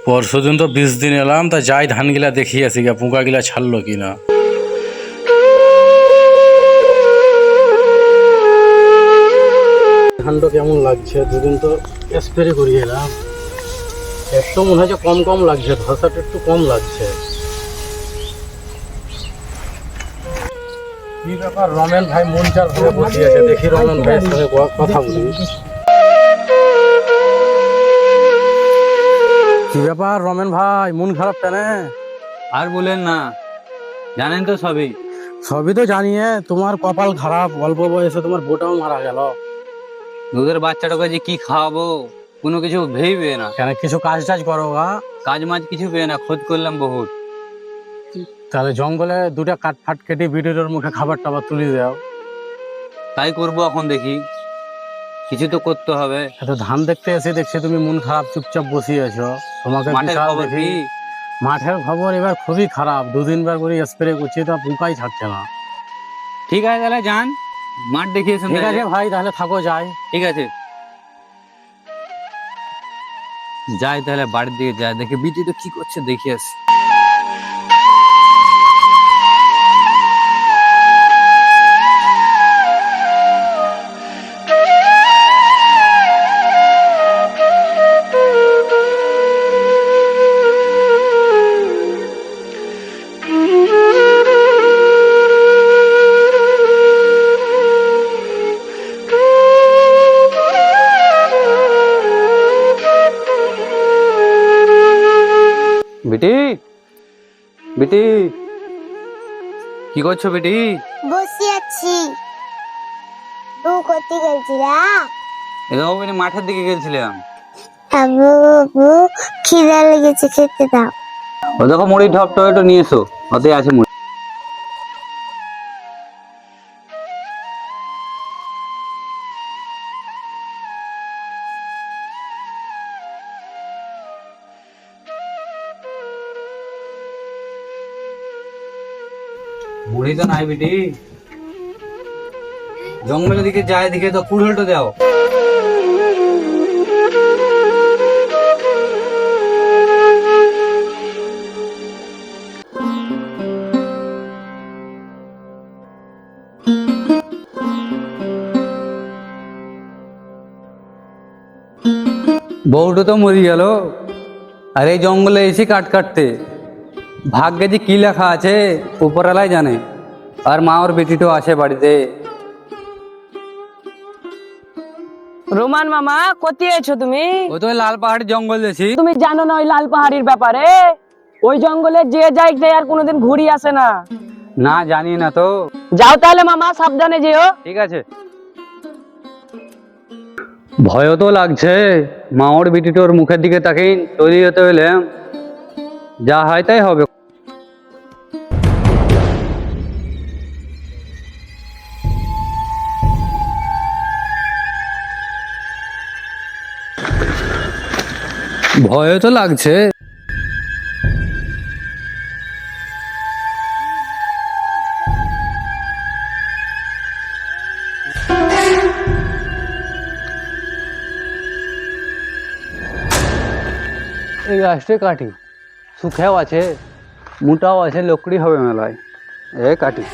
পরশুদিন তো 20 দিন এলাম, তা যাই ধানগুলা দেখি আসি গা পোকাগুলা ছাড়লো কিনা। ধানটা কেমন লাগছে? দুদিন তো স্প্রে করিয়ে এলাম, একটু মনে হচ্ছে কম কম লাগছে, ধসাটা একটু কম লাগছে। কি ব্যাপার, রমেন ভাই মন চার হয়ে বসে আছে, দেখি রমেন ভাইয়ের সঙ্গে কথা বলি। কি ব্যাপার রমেন ভাই, মন খারাপ কেন? আর বলেন না, জানেন তো সবই। সবই তো জানিয়ে, তোমার কপাল খারাপ, অল্প বয়সে তোমার বউটাও মারা গেল। দুধের বাচ্চাটাকে যে কি খাওয়াবো কোনো কিছু ভেবে না। কেন কিছু কাজ টাজ করো গা? কাজ মাজ কিছু পেয়ে না, খোঁজ করলাম বহুত। তাহলে জঙ্গলে দুটা কাঠ ফাট কেটে ভিডিওর মুখে খাবার টাবার তুলে দাও। তাই করবো এখন, দেখি কিছু তো করতে হবে। এত ধান দেখতে এসে দেখছি তুমি মন খারাপ, চুপচাপ বসে আছো। তোমাকে মাঠের বিশাল খবর দেখি। কি? মাঠের খবর এবার খুবই খারাপ, দুদিন বার করে স্প্রে করছি তা পোকাই ছাড়ছে না। ঠিক আছে তাহলে যান, মাঠ দেখিয়েছেন। ঠিক আছে ভাই, তাহলে থাকো, যাই। ঠিক আছে, যাই তাহলে বাড়ির দিকে যাই, দেখি বিটি তো কি করছে দেখি আসি। বিটি, বিটি, কি করছো বিটি? বসে আছি। তুই কোথায় গেছিলা? এরকম মাঠের দিকে গেছিলাম। আবু আবু খিদা লেগেছে, খেতে দাও। ও দেখো মুড়ি ঢপ টপ একটু নিয়ে এসো, ওতে আছে মুড়ি। মুড়ি তো নাই বিটি, জঙ্গলের দিকে যায় দিকে তো কুড়োলটা দাও। বউটা তো মরে গেল, আর এই জঙ্গলে এসে কাট কাটতে। ভাগ্যে যে কি লেখা আছে উপরওয়ালাই জানে। আর মা ওর বেটিটাও আছে বাড়িতে। রোমান মামা, কোথায় আছো তুমি? ও তো লাল পাহাড়ি জঙ্গল গেছি। তুমি জানো না ওই লাল পাহাড়ির ব্যাপারে? ওই জঙ্গলে যে যায় আর কোনোদিন ঘুরি আসে না। না জানি না তো। যাও তাহলে মামা, সাবধানে যেও। ঠিক আছে। ভয় তো লাগছে, মা ওর বেটিটার মুখের দিকে তাকিয়ে তৈরি হতে হইলে যা হয় তাই হবে। ভয় তো লাগছে। এই গাছটা কাটি, শুকাও আছে, মোটাও আছে, লকড়ি হবে মেলায়। এ কাটি।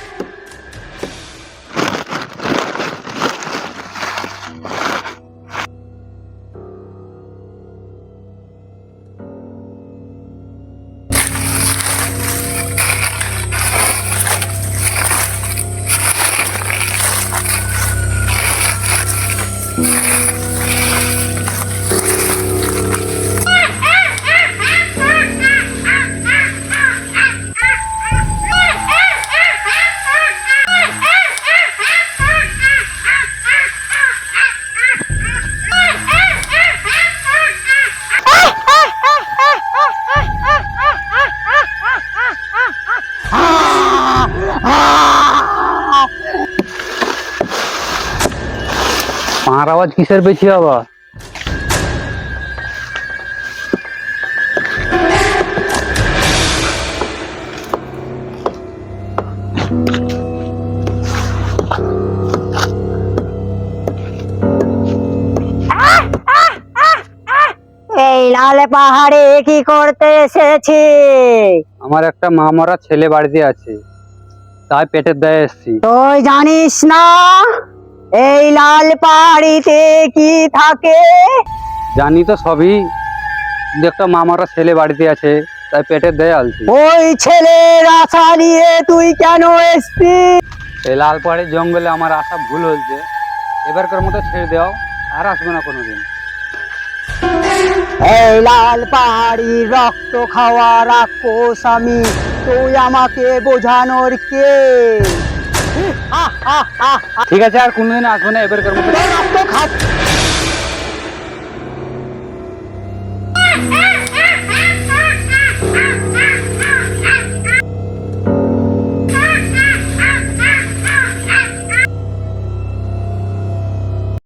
পাঁর আওয়াজ কিসের পেছি আবার? এই লালে পা পাহাড়ে কি করতে এসেছি? আমার একটা মামারা ছেলে বাড়িতে আছে, তাই পেটের দায়ে এসছি। তুই জানিস না এই লাল পাহাড়িতে কি থাকে? জানি তো সবই, কিন্তু একটা মামারা ছেলে বাড়িতে আছে, তাই পেটের দায়ে আলছি। ওই ছেলের আশা নিয়ে তুই কেন এসছিস? এই লাল পাহাড়ির জঙ্গলে আমার আসা ভুল হয়েছে, এবারকার মতো ছেড়ে দাও, আর আসবে না কোনোদিন। এই লাল পাহাড়ি রক্ত খাওয়া রাক্ষস আমি, তুই আমাকে বোঝানোর কে? ঠিক আছে, আর কোনোদিন আসবে না, এবারকার মতো। রক্ত খাচ্ছি